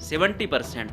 70%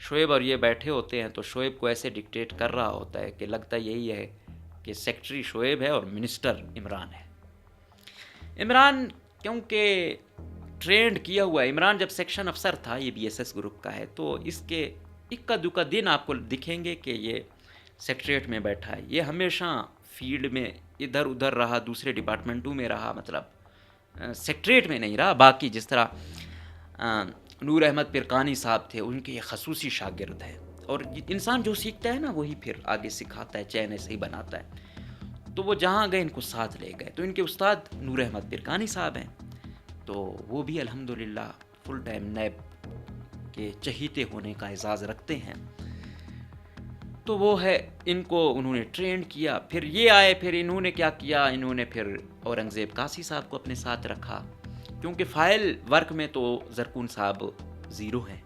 شعیب اور یہ بیٹھے ہوتے ہیں تو شعیب کو ایسے ڈکٹیٹ کر رہا ہوتا ہے کہ لگتا یہی ہے کہ سیکٹری شعیب ہے اور منسٹر عمران ہے. عمران کیونکہ ٹرینڈ کیا ہوا ہے، عمران جب سیکشن افسر تھا، یہ بی ایس ایس گروپ کا ہے، تو اس کے اکا دکا دن آپ کو دکھیں گے کہ یہ سیکٹریٹ میں بیٹھا ہے. یہ ہمیشہ فیلڈ میں ادھر ادھر رہا، دوسرے ڈپارٹمنٹوں میں رہا، مطلب سیکٹریٹ میں نہیں رہا. باقی جس طرح نور احمد پرکانی صاحب تھے، ان کے یہ خصوصی شاگرد ہیں، اور انسان جو سیکھتا ہے نا وہی پھر آگے سکھاتا ہے، چین ایسے ہی بناتا ہے. تو وہ جہاں گئے ان کو ساتھ لے گئے. تو ان کے استاد نور احمد پرکانی صاحب ہیں، تو وہ بھی الحمدللہ فل ٹائم نیب کے چہیتے ہونے کا اعزاز رکھتے ہیں. تو وہ ہے، ان کو انہوں نے ٹرینڈ کیا. پھر یہ آئے، پھر انہوں نے کیا کیا، انہوں نے پھر اورنگزیب قاسی صاحب کو اپنے ساتھ رکھا، کیونکہ فائل ورک میں تو زرکون صاحب زیرو ہیں.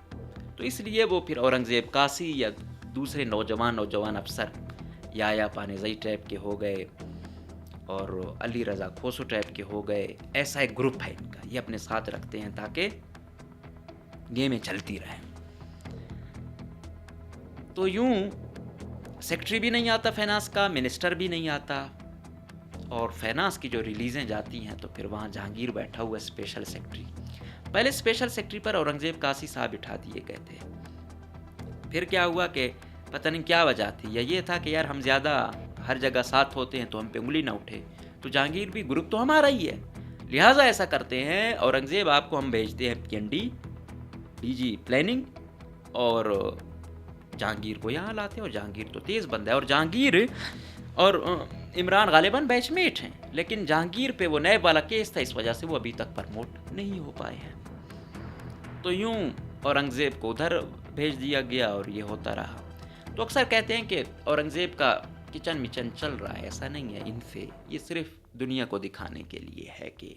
تو اس لیے وہ پھر اورنگزیب قاسی یا دوسرے نوجوان افسر یا پانیزئی ٹائپ کے ہو گئے اور علی رضا کھوسو ٹائپ کے ہو گئے. ایسا ایک گروپ ہے ان کا، یہ اپنے ساتھ رکھتے ہیں تاکہ گیمیں چلتی رہیں. تو یوں سیکٹری بھی نہیں آتا فینانس کا، منسٹر بھی نہیں آتا، اور فینانس کی جو ریلیزیں جاتی ہیں تو پھر وہاں جہانگیر بیٹھا ہوا اسپیشل سیکٹری. پہلے اسپیشل سیکٹری پر اورنگزیب قاسی صاحب بٹھا دیے گئے تھے. پھر کیا ہوا کہ پتہ نہیں کیا وجہ تھی، یا یہ تھا کہ یار ہم زیادہ ہر جگہ ساتھ ہوتے ہیں تو ہم پہ انگلی نہ اٹھے. تو جہانگیر بھی گروپ تو ہمارا ہی ہے، لہٰذا ایسا کرتے ہیں اورنگزیب آپ کو ہم بھیجتے ہیں P N D D G planning, اور جہانگیر کو یہاں لاتے ہیں. اور جہانگیر تو تیز بندہ ہے، اور جہانگیر اور عمران غالباً بیچ میٹ ہیں، لیکن جہانگیر پہ وہ نیب والا کیس تھا، اس وجہ سے وہ ابھی تک پرموٹ نہیں ہو پائے ہیں. تو یوں اورنگزیب کو ادھر بھیج دیا گیا اور یہ ہوتا رہا. تو اکثر کہتے ہیں کہ اورنگزیب کا کچن مچن چل رہا ہے، ایسا نہیں ہے. ان یہ صرف دنیا کو دکھانے کے لیے ہے کہ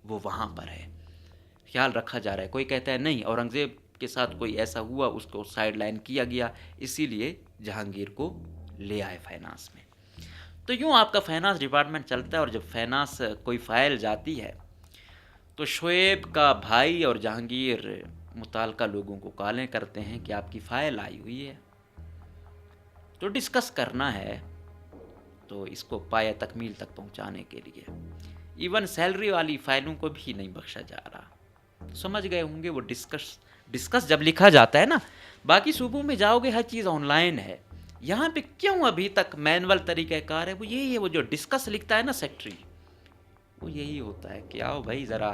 وہ وہاں پر ہے، خیال رکھا جا رہا ہے. کوئی کہتا ہے نہیں، اورنگزیب کے ساتھ کوئی ایسا ہوا، اس کو سائیڈ لائن کیا گیا، اسی لیے جہانگیر کو لے آئے فائنانس میں. تو یوں آپ کا فائنانس ڈپارٹمنٹ چلتا ہے. اور جب فائنانس کوئی فائل جاتی ہے تو شعیب کا بھائی اور جہانگیر متعلقہ لوگوں کو کالیں کرتے ہیں کہ آپ کی فائل آئی ہوئی ہے، تو ڈسکس کرنا ہے. تو اس کو پایہ تکمیل تک پہنچانے کے لیے ایون سیلری والی فائلوں کو بھی نہیں بخشا جا رہا. سمجھ گئے ہوں گے وہ ڈسکس جب لکھا جاتا ہے نا. باقی صوبوں میں جاؤ گے ہر چیز آن لائن ہے، یہاں پہ کیوں ابھی تک مینول طریقہ کار ہے؟ وہ یہی ہے، وہ جو ڈسکس لکھتا ہے نا سیکٹری، وہ یہی ہوتا ہے کہ آؤ بھائی ذرا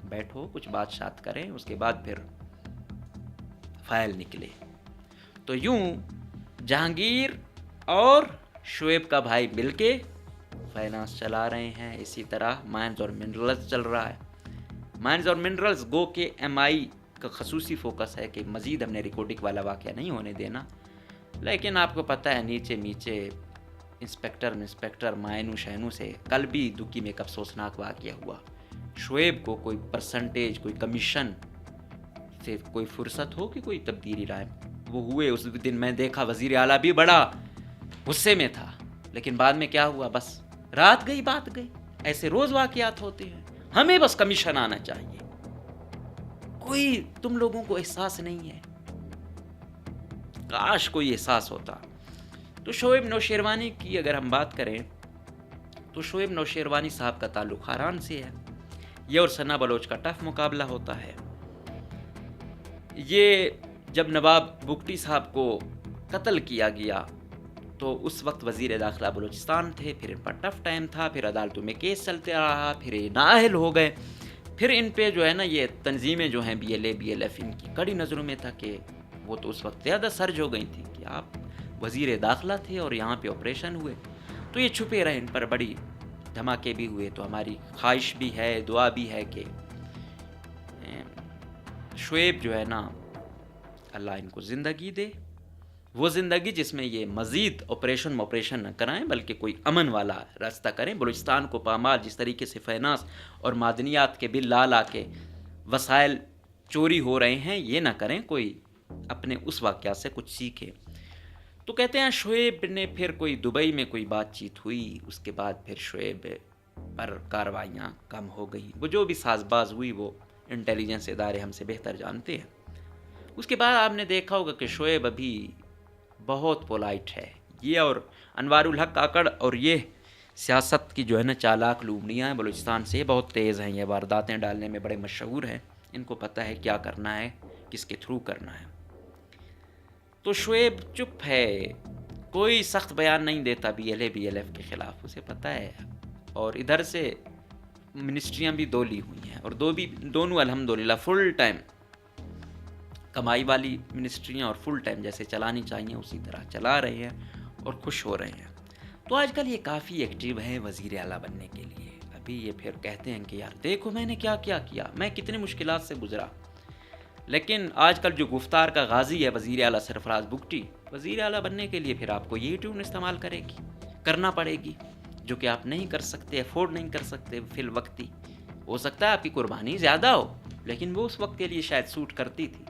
بیٹھو، کچھ بات شات کریں، اس کے بعد پھر فائل نکلے. تو یوں جہانگیر اور شعیب کا بھائی مل کے فائنانس چلا رہے ہیں. اسی طرح مائنز اور منرلز چل رہا ہے. مائنز اور منرلز گو کے ایم آئی کا خصوصی فوکس ہے کہ مزید ہم نے ریکارڈنگ والا واقعہ نہیں ہونے دینا. لیکن آپ کو پتہ ہے نیچے انسپیکٹر مائنو شینو سے کل بھی دکی میں ایک افسوسناک واقعہ ہوا. شعیب کو کوئی پرسنٹیج، کوئی کمیشن سے کوئی فرصت ہو کہ کوئی تبدیلی لائے، وہ ہوئے. اس دن میں دیکھا وزیر اعلیٰ بھی بڑا غصے میں تھا، لیکن بعد میں کیا ہوا، بس رات گئی بات گئی. ایسے روز واقعات ہوتے ہیں. ہمیں بس کمیشن آنا چاہیے. کوئی تم لوگوں کو احساس نہیں ہے، کاش کوئی احساس ہوتا. تو شعیب نوشیروانی کی اگر ہم بات کریں تو شعیب نوشیروانی صاحب کا تعلق خاران سے ہے. یہ اور ثنا بلوچ کا ٹف مقابلہ ہوتا ہے. یہ جب نواب بگٹی صاحب کو قتل کیا گیا تو اس وقت وزیر داخلہ بلوچستان تھے. پھر ان پر ٹف ٹائم تھا، پھر عدالتوں میں کیس چلتے رہا، پھر یہ نااہل ہو گئے. پھر ان پہ جو ہے نا یہ تنظیمیں جو ہیں B L A B L F, ان کی کڑی نظروں میں تھا کہ وہ تو اس وقت زیادہ سرج ہو گئی تھی کہ آپ وزیر داخلہ تھے اور یہاں پہ آپریشن ہوئے. تو یہ چھپے رہے، ان پر بڑی دھماکے بھی ہوئے. تو ہماری خواہش بھی ہے، دعا بھی ہے کہ شعیب جو ہے نا اللہ ان کو زندگی دے، وہ زندگی جس میں یہ مزید آپریشن نہ کرائیں بلکہ کوئی امن والا راستہ کریں. بلوچستان کو پامال جس طریقے سے فائنانس اور معدنیات کے بل لا کے وسائل چوری ہو رہے ہیں، یہ نہ کریں. کوئی اپنے اس واقعات سے کچھ سیکھے. تو کہتے ہیں شعیب نے پھر کوئی دبئی میں کوئی بات چیت ہوئی، اس کے بعد پھر شعیب پر کارروائیاں کم ہو گئی. وہ جو بھی ساز باز ہوئی وہ انٹیلیجنس ادارے ہم سے بہتر جانتے ہیں. اس کے بعد آپ نے دیکھا ہوگا کہ شعیب ابھی بہت پولائٹ ہے یہ، اور انوار الحق کاکڑ اور یہ سیاست کی جو ہے نا چالاک لومڑیاں ہیں بلوچستان سے، یہ بہت تیز ہیں، یہ وارداتیں ڈالنے میں بڑے مشہور ہیں، ان کو پتہ ہے کیا کرنا ہے، کس کے تھرو کرنا ہے۔ تو شعیب چپ ہے، کوئی سخت بیان نہیں دیتا بی ایل ایف کے خلاف، اسے پتہ ہے، اور ادھر سے منسٹریاں بھی دو لی ہوئی ہیں، اور دونوں الحمدللہ فل ٹائم کمائی والی منسٹریاں، اور فل ٹائم جیسے چلانی چاہیے اسی طرح چلا رہے ہیں اور خوش ہو رہے ہیں۔ تو آج کل یہ کافی ایکٹیو ہیں وزیر اعلیٰ بننے کے لیے۔ ابھی یہ پھر کہتے ہیں کہ یار دیکھو میں نے کیا کیا، میں کتنے مشکلات سے گزرا، لیکن آج کل جو گفتار کا غازی ہے وزیر اعلیٰ سرفراز بگٹی، وزیر اعلیٰ بننے کے لیے پھر آپ کو یہی ٹیون استعمال کرنا پڑے گی، جو کہ آپ نہیں کر سکتے، افورڈ نہیں کر سکتے فی الوقتی۔ ہو سکتا ہے آپ کی قربانی زیادہ ہو، لیکن وہ اس وقت کے لیے شاید سوٹ کرتی تھی۔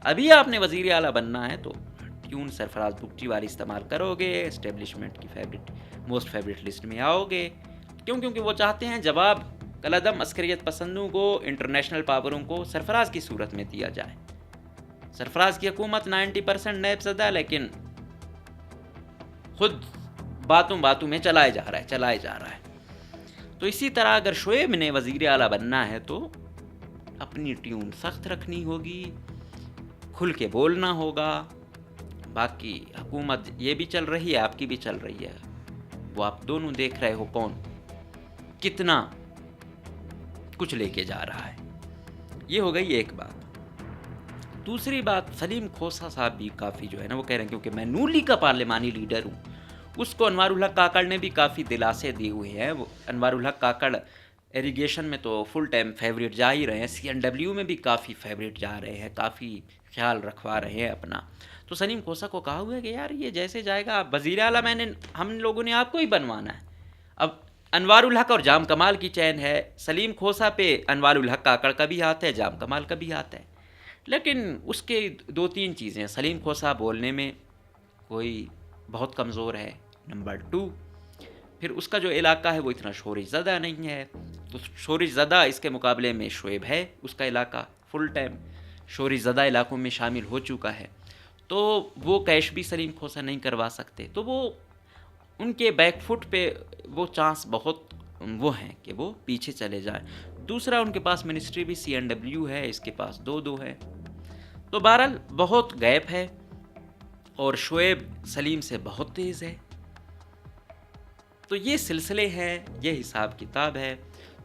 ابھی آپ نے وزیر اعلیٰ بننا ہے تو ٹیون سرفراز بگٹی والی استعمال کرو گے، اسٹیبلشمنٹ کی موسٹ فیوریٹ لسٹ میں آؤ گے، کیونکہ وہ چاہتے ہیں جواب کالعدم عسکریت پسندوں کو، انٹرنیشنل پاوروں کو سرفراز کی صورت میں دیا جائے۔ سرفراز کی حکومت 90% نیب زدہ، لیکن خود باتوں میں چلائے جا رہا ہے۔ تو اسی طرح اگر شعیب نے وزیر اعلیٰ بننا ہے تو اپنی ٹیون سخت رکھنی ہوگی، کھل کے بولنا ہوگا۔ باقی حکومت یہ بھی چل رہی ہے، آپ کی بھی چل رہی ہے، وہ آپ دونوں دیکھ رہے ہو کون کتنا کچھ لے کے جا رہا ہے۔ یہ ہو گئی ایک بات۔ دوسری بات، سلیم کھوسہ صاحب بھی کافی جو ہے نا وہ کہہ رہے ہیں کیونکہ میں نون لیگ کا پارلیمانی لیڈر ہوں، اس کو انوار الحق کاکڑ نے بھی کافی دلاسے دی ہوئے ہیں۔ وہ انوار الحق کاکڑ ایریگیشن میں تو فل ٹائم فیوریٹ جا ہی رہے ہیں، CNW میں بھی کافی فیوریٹ جا رہے ہیں، کافی خیال رکھوا رہے ہیں اپنا۔ تو سلیم کھوسہ کو کہا ہوا ہے کہ یار یہ جیسے جائے گا وزیر اعلیٰ ہم لوگوں نے آپ کو ہی بنوانا ہے۔ اب انوار الحق اور جام کمال کی چین ہے، سلیم کھوسہ پہ انوار الحق کاکڑ کا بھی ہاتھ ہے، جام کمال کا بھی ہاتھ ہے، لیکن اس کے 2-3 چیزیں، سلیم کھوسہ بولنے میں کوئی بہت کمزور ہے، نمبر 2 پھر اس کا جو علاقہ ہے وہ اتنا شورش زدہ نہیں ہے، تو شورش زدہ اس کے مقابلے میں شعیب ہے، اس کا علاقہ فل ٹائم شورش زدہ علاقوں میں شامل ہو چکا ہے، تو وہ کیش بھی سلیم کھوسہ نہیں کروا سکتے، تو وہ ان کے بیک فٹ پہ وہ چانس بہت وہ ہیں کہ وہ پیچھے چلے جائیں۔ دوسرا ان کے پاس منسٹری بھی CNW ہے، اس کے پاس 2 ہے، تو بہرحال بہت گیپ ہے، اور شعیب سلیم سے بہت تیز ہے۔ تو یہ سلسلے ہیں، یہ حساب کتاب ہے۔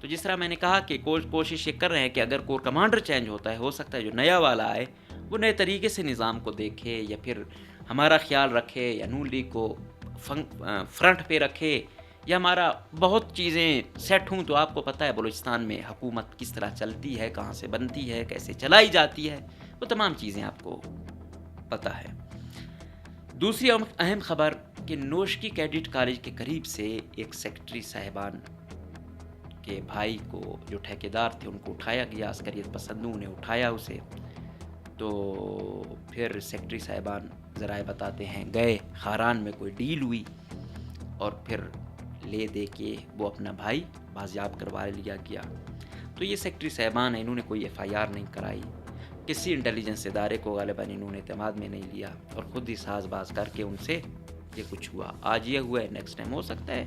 تو جس طرح میں نے کہا کہ کوشش یہ کر رہے ہیں کہ اگر کور کمانڈر چینج ہوتا ہے، ہو سکتا ہے جو نیا والا آئے وہ نئے طریقے سے نظام کو دیکھے، یا پھر ہمارا خیال رکھے، یا نون لیگ کو فرنٹ پہ رکھے، یا ہمارا بہت چیزیں سیٹ ہوں۔ تو آپ کو پتہ ہے بلوچستان میں حکومت کس طرح چلتی ہے، کہاں سے بنتی ہے، کیسے چلائی جاتی ہے، وہ تمام چیزیں آپ کو پتہ ہے۔ دوسری اہم خبر کہ نوشکی کیڈٹ کالج کے قریب سے ایک سیکٹری صاحبان کے بھائی کو، جو ٹھیکیدار تھے، ان کو اٹھایا گیا، عسکریت پسندوں نے اٹھایا اسے، تو پھر سیکٹری صاحبان ذرائع بتاتے ہیں گئے، خاران میں کوئی ڈیل ہوئی، اور پھر لے دے کے وہ اپنا بھائی بازیاب کروا لیا گیا۔ تو یہ سیکٹری صاحبان ہیں، انہوں نے کوئی FIR نہیں کرائی، کسی انٹیلیجنس ادارے کو غالباً انہوں نے اعتماد میں نہیں لیا، اور خود ہی ساز باز کر کے ان سے یہ کچھ ہوا۔ آج یہ ہوا ہے، نیکسٹ ٹائم ہو سکتا ہے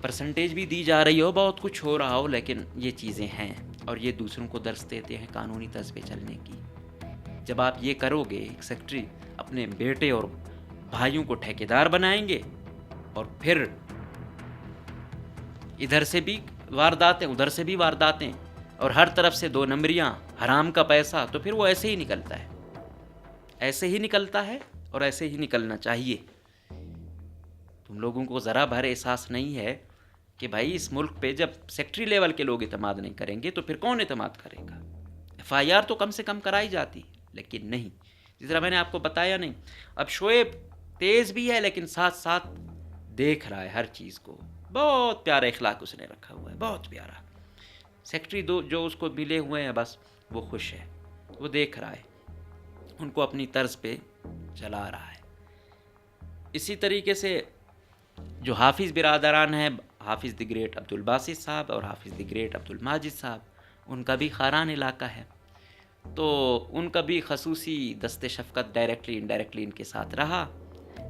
پرسنٹیج بھی دی جا رہی ہو، بہت کچھ ہو رہا ہو، لیکن یہ چیزیں ہیں، اور یہ دوسروں کو درس دیتے ہیں قانونی طرز پہ چلنے کی۔ جب آپ یہ کرو گے، ایک سیکٹری اپنے بیٹے اور بھائیوں کو ٹھیکیدار بنائیں گے، اور پھر ادھر سے بھی وارداتیں ادھر سے بھی وارداتیں، اور ہر طرف سے 2 نمبریاں، حرام کا پیسہ، تو پھر وہ ایسے ہی نکلتا ہے، ایسے ہی نکلتا ہے، اور ایسے ہی نکلنا چاہیے۔ تم لوگوں کو ذرا بھر احساس نہیں ہے کہ بھائی اس ملک پہ جب سیکٹری لیول کے لوگ اعتماد نہیں کریں گے تو پھر کون اعتماد کرے گا؟ FIR تو کم سے کم کرائی جاتی، لیکن نہیں، جس طرح میں نے آپ کو بتایا نہیں۔ اب شعیب تیز بھی ہے، لیکن ساتھ ساتھ دیکھ رہا ہے ہر چیز کو، بہت پیارا اخلاق اس نے رکھا ہوا ہے، بہت پیارا۔ سیکٹری جو اس کو ملے ہوئے ہیں بس وہ خوش ہے، وہ دیکھ رہا ہے، ان کو اپنی طرز پہ چلا رہا ہے۔ اسی طریقے سے جو حافظ برادران ہیں، حافظ دی گریٹ عبدالباسط صاحب اور حافظ دی گریٹ عبدالماجد صاحب، ان کا بھی خاران علاقہ ہے، تو ان کا بھی خصوصی دست شفقت ڈائریکٹلی انڈائریکٹلی ان کے ساتھ رہا،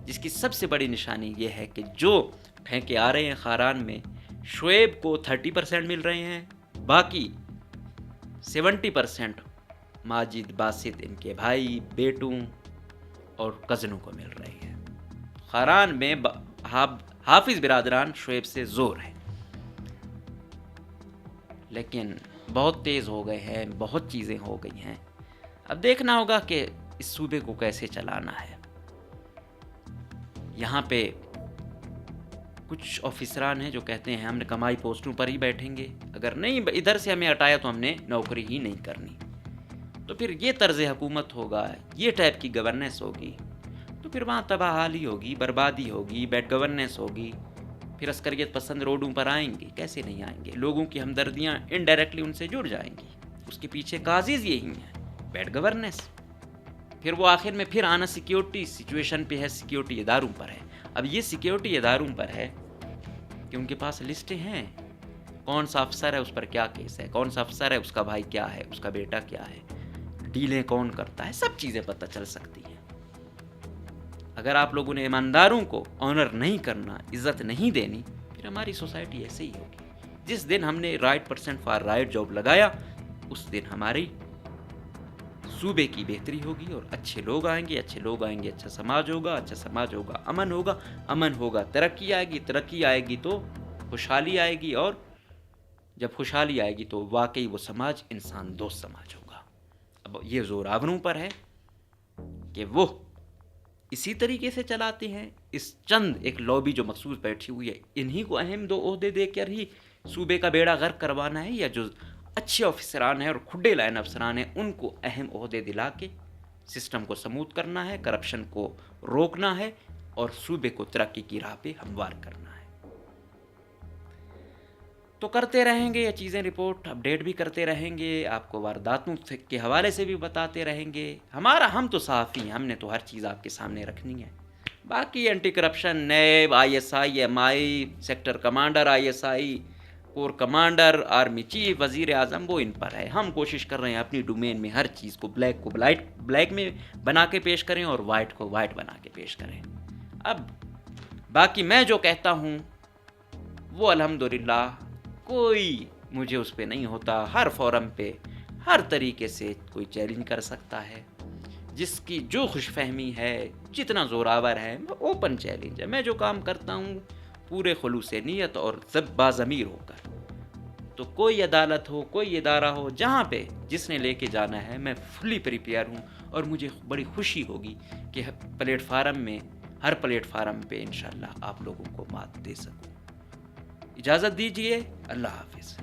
جس کی سب سے بڑی نشانی یہ ہے کہ جو پھینکے آ رہے ہیں خاران میں، شعیب کو 30% مل رہے ہیں، باقی 70% ماجد، باسط، ان کے بھائی، بیٹوں اور کزنوں کو مل رہی ہے۔ خاران میں حافظ برادران شعیب سے زور ہے، لیکن بہت تیز ہو گئے ہیں، بہت چیزیں ہو گئی ہیں۔ اب دیکھنا ہوگا کہ اس صوبے کو کیسے چلانا ہے۔ یہاں پہ کچھ آفیسران ہیں جو کہتے ہیں ہم نے کمائی پوسٹوں پر ہی بیٹھیں گے، اگر نہیں ادھر سے ہمیں ہٹایا تو ہم نے نوکری ہی نہیں کرنی۔ تو پھر یہ طرز حکومت ہوگا، یہ ٹائپ کی گورننس ہوگی، تو پھر وہاں تباہ حالی ہوگی، بربادی ہوگی، بیڈ گورننس ہوگی، پھر عسکریت پسند روڈوں پر آئیں گے، کیسے نہیں آئیں گے؟ لوگوں کی ہمدردیاں انڈائریکٹلی ان سے جڑ جائیں گی، اس کے پیچھے کازز یہی ہیں، بیڈ گورننس۔ پھر وہ آخر میں پھر آنا سیکیورٹی سچویشن پہ ہے، سیکیورٹی اداروں پر ہے۔ اب یہ سیکیورٹی اداروں پر ہے کہ ان کے پاس لسٹیں ہیں، کون سا افسر ہے، اس پر کیا کیس ہے، کون سا افسر ہے، اس کا بھائی کیا ہے، اس کا بیٹا کیا ہے، ڈیلیں کون کرتا ہے، سب چیزیں پتہ چل سکتی ہیں۔ اگر آپ لوگوں نے ایمانداروں کو آنر نہیں کرنا، عزت نہیں دینی، پھر ہماری سوسائٹی ایسے ہی ہوگی۔ جس دن ہم نے right person for right job لگایا، اس دن ہماری صوبے کی بہتری ہوگی اور اچھے لوگ آئیں گے، اچھے لوگ آئیں گے، اچھا سماج ہوگا، اچھا سماج ہوگا، امن ہوگا، امن ہوگا، ترقی آئے گی، ترقی آئے گی تو خوشحالی آئے گی، اور جب خوشحالی آئے گی تو واقعی وہ سماج انسان دوست سماج ہوگا۔ اب یہ زور آوروں پر ہے کہ وہ اسی طریقے سے چلاتے ہیں۔ اس چند ایک لابی جو مخصوص بیٹھی ہوئی ہے، انہی کو اہم دو عہدے دے کر ہی صوبے کا بیڑا غرق کروانا ہے، یا جو اچھے افسران ہیں اور کھڈے لائن افسران ہیں ان کو اہم عہدے دلا کے سسٹم کو سموتھ کرنا ہے، کرپشن کو روکنا ہے اور صوبے کو ترقی کی راہ پہ ہموار کرنا ہے۔ تو کرتے رہیں گے یہ چیزیں، رپورٹ اپڈیٹ بھی کرتے رہیں گے، آپ کو وارداتوں کے حوالے سے بھی بتاتے رہیں گے۔ ہم تو صحافی ہیں، ہم نے تو ہر چیز آپ کے سامنے رکھنی ہے۔ باقی anti corruption, NAB, I S I, M I, sector commander I S I, corps commander, army chief, وزیر اعظم، وہ ان پر ہے۔ ہم کوشش کر رہے ہیں اپنی ڈومین میں ہر چیز کو بلیک کو بلیک میں بنا کے پیش کریں اور وائٹ کو وائٹ بنا کے پیش کریں۔ اب باقی میں جو کہتا ہوں وہ الحمدللہ کوئی مجھے اس پہ نہیں ہوتا، ہر فورم پہ ہر طریقے سے کوئی چیلنج کر سکتا ہے، جس کی جو خوش فہمی ہے، جتنا زوراور ہے، اوپن چیلنج ہے۔ میں جو کام کرتا ہوں پورے خلوص نیت اور باضمیر ہو کر، تو کوئی عدالت ہو، کوئی ادارہ ہو، جہاں پہ جس نے لے کے جانا ہے، میں فلی پریپیئر ہوں، اور مجھے بڑی خوشی ہوگی کہ ہر پلیٹ فارم پہ انشاءاللہ آپ لوگوں کو مات دے سکوں۔ اجازت دیجیے، اللہ حافظ۔